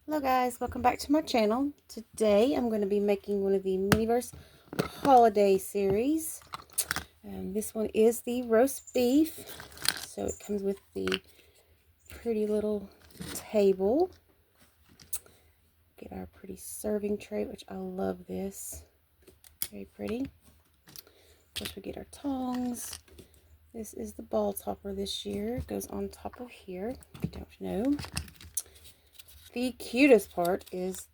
Hello guys, welcome back to my channel. Today I'm going to be making one of the Miniverse holiday series. This one is the roast beef. So it comes with the pretty little table. Get our pretty serving tray, which I love this. Very pretty. Of course we get our tongs. This is the ball topper this year. It goes on top of here, if you don't know. The cutest part is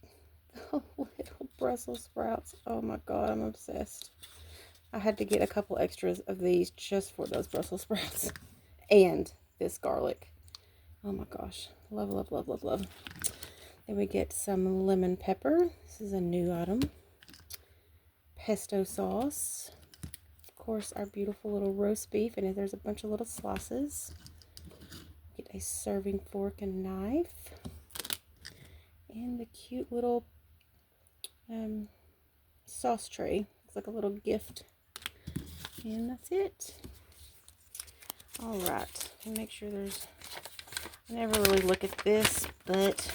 the little Brussels sprouts. Oh my god, I'm obsessed. I had to get a couple extras of these just for those Brussels sprouts. And this garlic. Oh my gosh. Love, love, love, love, love. Then we get some lemon pepper. This is a new item. Pesto sauce. Of course, our beautiful little roast beef. And there's a bunch of little slices. Get a serving fork and knife. And the cute little sauce tray. Looks like a little gift. And that's it. Alright. Make sure there's... I never really look at this, but...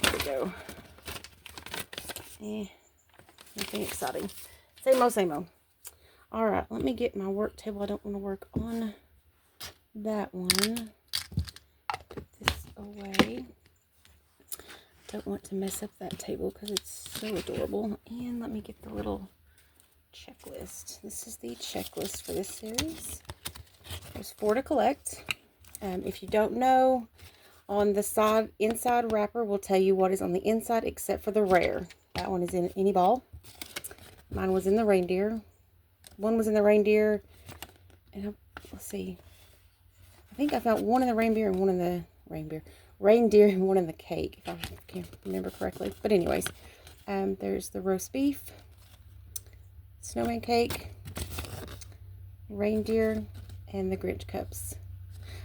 There we go. Nothing exciting. Same old, same old. Alright, let me get my work table. I don't want to work on that one. Put this away. Don't want to mess up that table because it's so adorable. And let me get the little checklist. This is the checklist for this series. There's 4 to collect. If you don't know, on the inside wrapper will tell you what is on the inside except for the rare. That one is in any ball. Mine was in the reindeer. One was in the reindeer. And let's see. I think I found one in the reindeer and one in the reindeer and one in the cake, if I can remember correctly. But anyways, there's the roast beef, snowman cake, reindeer, and the Grinch cups.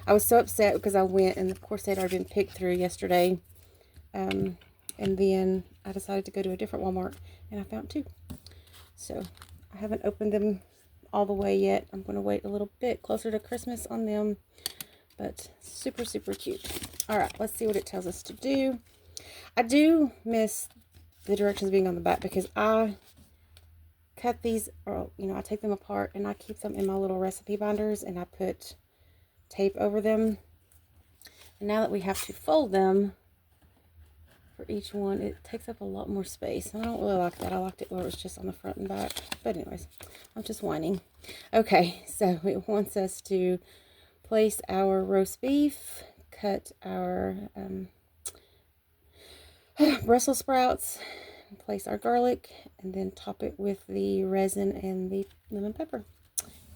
I was so upset because I went, and of course they'd already been picked through yesterday. And then I decided to go to a different Walmart, and I found 2. So I haven't opened them all the way yet. I'm going to wait a little bit closer to Christmas on them. But super, super cute. Alright, let's see what it tells us to do. I do miss the directions being on the back because I cut these, or I take them apart and I keep them in my little recipe binders and I put tape over them. And now that we have to fold them for each one, it takes up a lot more space. And I don't really like that. I liked it where it was just on the front and back. But anyways, I'm just whining. Okay, so it wants us to place our roast beef, cut our Brussels sprouts, place our garlic, and then top it with the resin and the lemon pepper.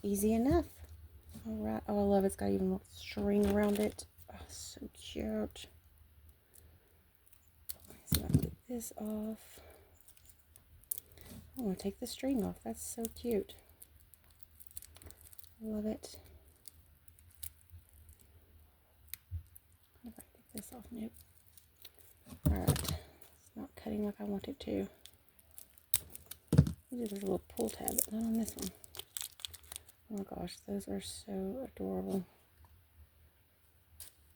Easy enough. Alright. Oh, I love it. It's got even a little string around it. Oh, so cute. So I'll get this off. I want to take the string off. That's so cute. Love it. If I get this off, nope. Alright, it's not cutting like I want it to. There's a little pull tab, but not on this one. Oh my gosh, those are so adorable.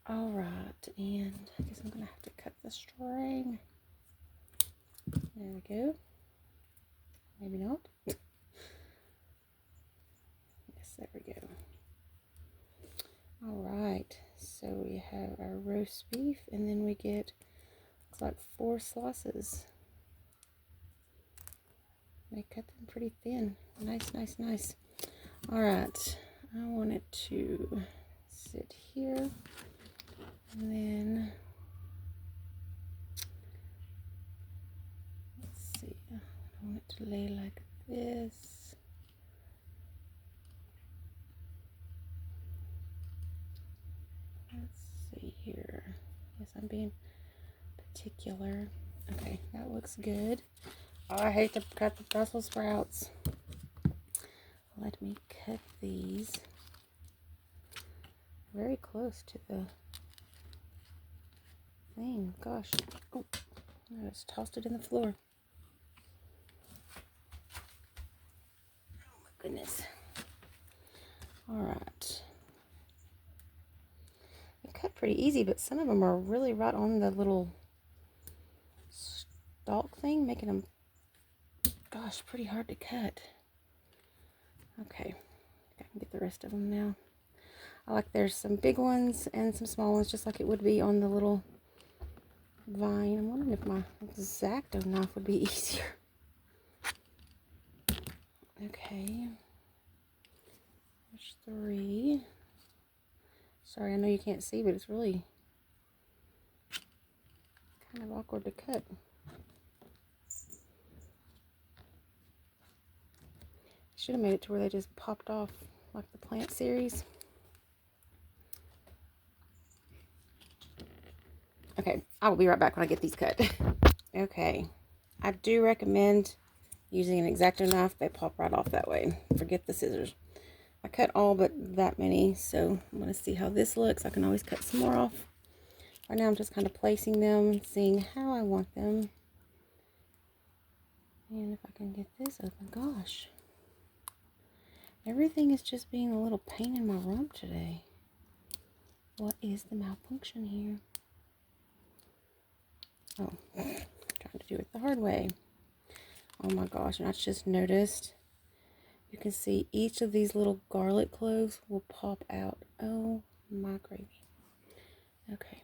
Alright, and I guess I'm going to have to cut the string. There we go. Maybe not. Yes, there we go. Alright, so we have our roast beef, and then we get, looks like 4 slices. They cut them pretty thin. Nice, nice, nice. Alright, I want it to sit here, and then, let's see, I want it to lay like this. Let's see here. Yes, I'm being particular. Okay, that looks good. Oh, I hate to cut the Brussels sprouts. Let me cut these very close to the thing. Gosh. Oh, I just tossed it in the floor. Oh my goodness. Alright. They cut pretty easy, but some of them are really right on the little stalk thing, making them, gosh, pretty hard to cut. Okay, I can get the rest of them now. I like there's some big ones and some small ones, just like it would be on the little vine. I'm wondering if my X-Acto knife would be easier. Okay, there's 3. Sorry, I know you can't see, but it's really kind of awkward to cut. Should have made it to where they just popped off like the plant series. Okay, I will be right back when I get these cut. Okay, I do recommend using an X-Acto knife. They pop right off that way. Forget the scissors. I cut all but that many, so I'm going to see how this looks. I can always cut some more off. Right now I'm just kind of placing them and seeing how I want them. And if I can get this open, gosh. Everything is just being a little pain in my rump today. What is the malfunction here? Oh, trying to do it the hard way. Oh my gosh, and I just noticed, you can see each of these little garlic cloves will pop out. Oh my gravy. Okay.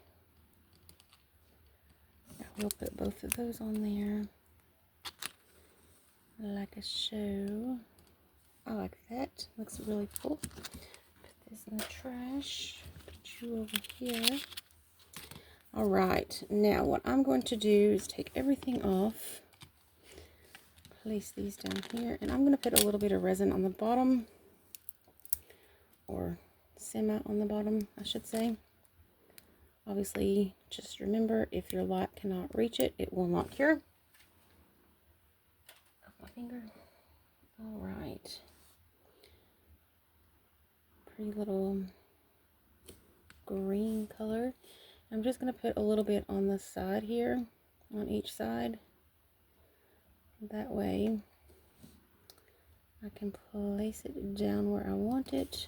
Now we'll put both of those on there. Like a show. I like that. Looks really cool. Put this in the trash. Put you over here. Alright, now what I'm going to do is take everything off. Place these down here, and I'm going to put a little bit of resin on the bottom, or semi on the bottom, I should say. Obviously, just remember, if your light cannot reach it, it will not cure. Up my finger. Alright. Pretty little green color. I'm just going to put a little bit on the side here, on each side. That way I can place it down where I want it,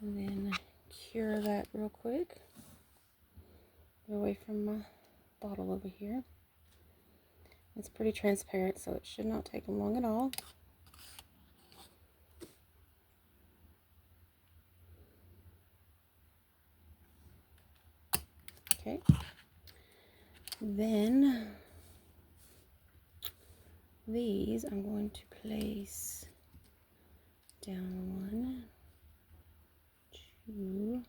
and then cure that real quick. Get away from my bottle over here. It's pretty transparent, so it should not take long at all. Okay. Then these I'm going to place down 1, 2,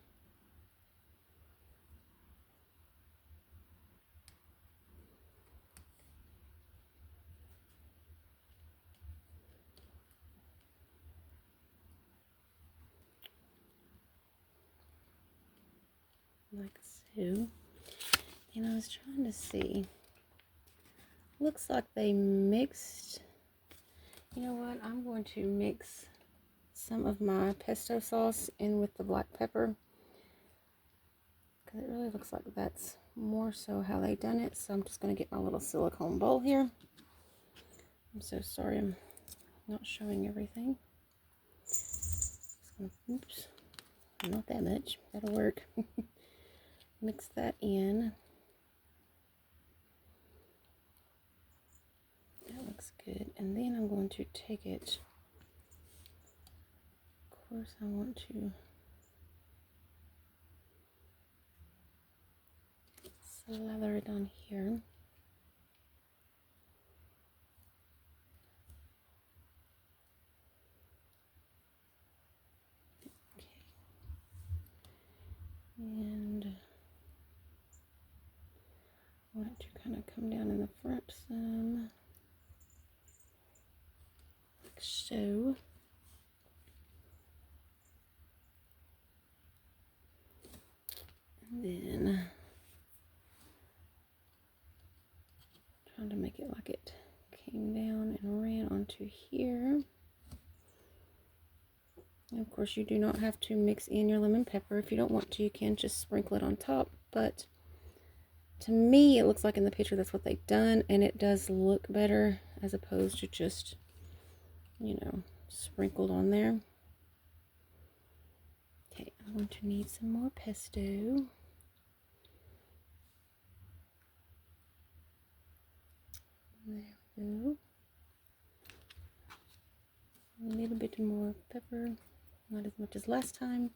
like so. And I was trying to see. Looks like they mixed. You know what? I'm going to mix some of my pesto sauce in with the black pepper, because it really looks like that's more so how they done it. So I'm just going to get my little silicone bowl here. I'm so sorry I'm not showing everything. Oops, not that much. That'll work. Mix that in. That looks good. And then I'm going to take it. Of course, I want to slather it on here. Okay. And I want it to kind of come down in the front some, like so. And then trying to make it like it came down and ran onto here. And of course, you do not have to mix in your lemon pepper. If you don't want to, you can just sprinkle it on top. But to me, it looks like in the picture that's what they've done, and it does look better as opposed to just, you know, sprinkled on there. Okay, I'm going to need some more pesto. There we go. A little bit more pepper, not as much as last time.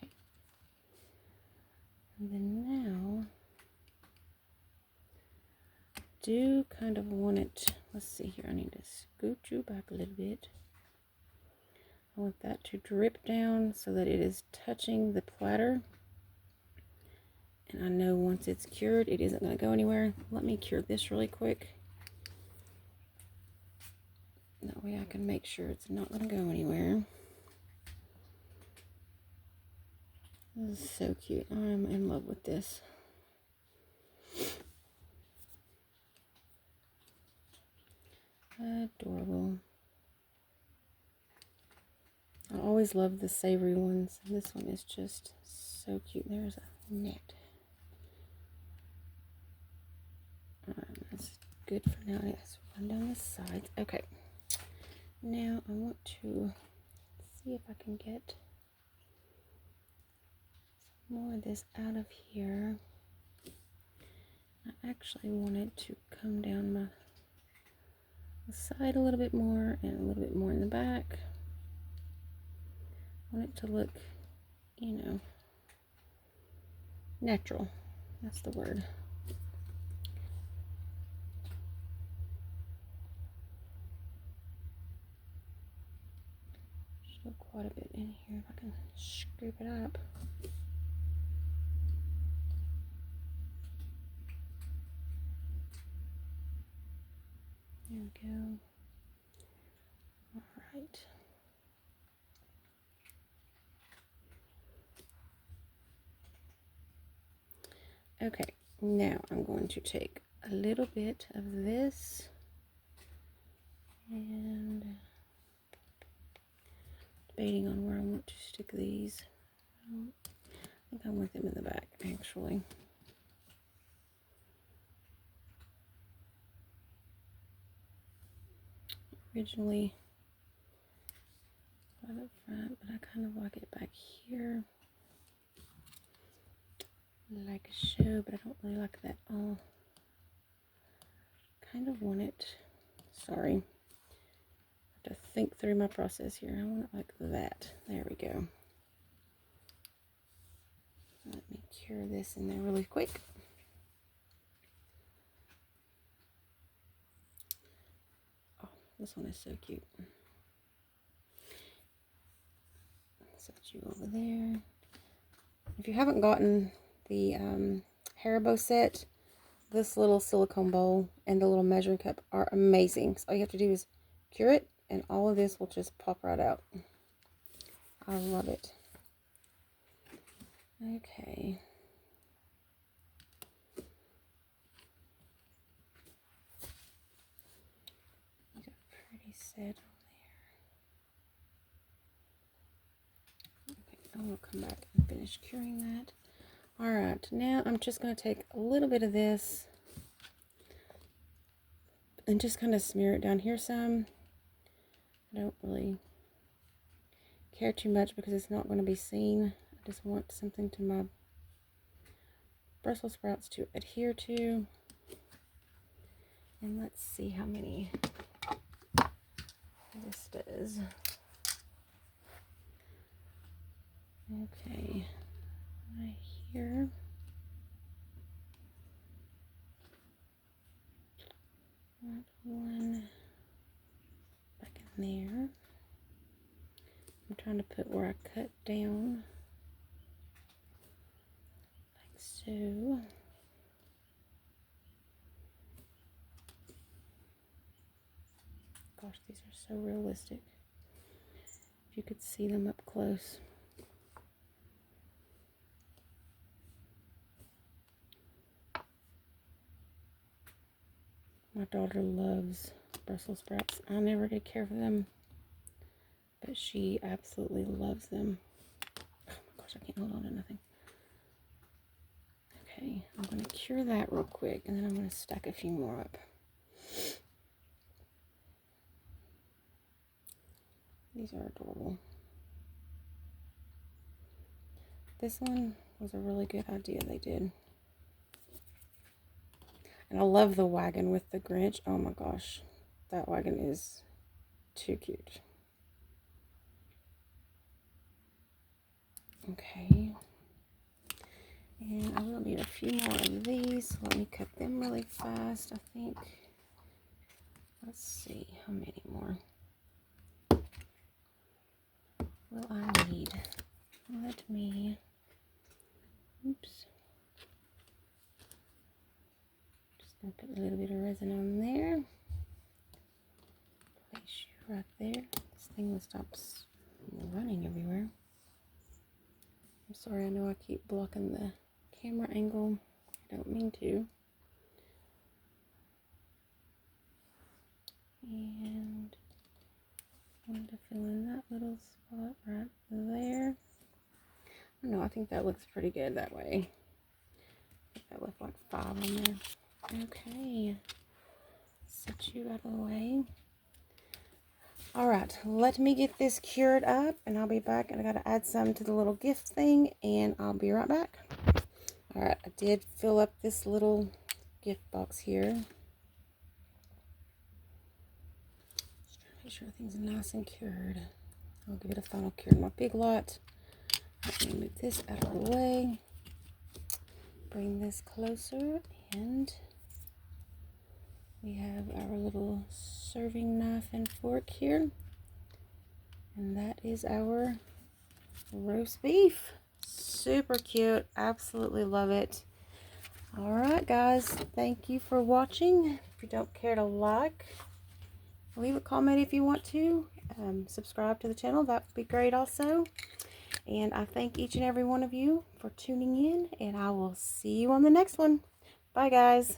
Okay. And then now, do kind of want it, let's see here, I need to scoot you back a little bit. I want that to drip down so that it is touching the platter. And I know once it's cured, it isn't going to go anywhere. Let me cure this really quick. That way I can make sure it's not going to go anywhere. This is so cute. I'm in love with this. Adorable. I always love the savory ones. This one is just so cute. There's a net. That's good for now. Let's run down the sides. Okay. Now I want to see if I can get more of this out of here. I actually wanted to come down the side a little bit more and a little bit more in the back. I want it to look, you know, natural. That's the word. Still quite a bit in here if I can scoop it up. There we go. All right. Okay, now I'm going to take a little bit of this and debating on where I want to stick these. I think I want them in the back, actually. Originally right up front, but I kind of like it back here. Like a show, but I don't really like that all. Kind of want it, sorry, I have to think through my process here. I want it like that. There we go. Let me cure this in there really quick. Oh, this one is so cute. Set you over there. If you haven't gotten the Haribo set, this little silicone bowl and the little measuring cup are amazing. So all you have to do is cure it and all of this will just pop right out. I love it. Okay. Got a pretty set on there. Okay, I will come back and finish curing that. Alright, now I'm just going to take a little bit of this and just kind of smear it down here some. I don't really care too much because it's not going to be seen. I just want something to my Brussels sprouts to adhere to. And let's see how many this does. Okay, right here. One back in there. I'm trying to put where I cut down, like so. Gosh, these are so realistic. If you could see them up close. My daughter loves Brussels sprouts. I never did care for them, but she absolutely loves them. Oh my gosh, I can't hold on to nothing. Okay, I'm going to cure that real quick, and then I'm going to stack a few more up. These are adorable. This one was a really good idea they did. And I love the wagon with the Grinch. Oh my gosh. That wagon is too cute. Okay. And I will need a few more of these. Let me cut them really fast, I think. Let's see, how many more will I need? Let me, oops. Just gonna put a little bit of resin on there. Place you right there. This thing will stop running everywhere. I'm sorry, I know I keep blocking the camera angle. I don't mean to. And I'm going to fill in that little spot right there. No, I think that looks pretty good that way. I think I left like 5 on there. Okay. Set you out of the way. Alright, let me get this cured up and I'll be back. And I got to add some to the little gift thing and I'll be right back. Alright, I did fill up this little gift box here. Just trying to make sure everything's nice and cured. I'll give it a final cure in my Big Lot. Let me move this out of the way. Bring this closer, and we have our little serving knife and fork here. And that is our roast beef. Super cute. Absolutely love it. Alright guys, thank you for watching. If you don't care to like, leave a comment if you want to. Subscribe to the channel. That would be great also. And I thank each and every one of you for tuning in, and I will see you on the next one. Bye, guys.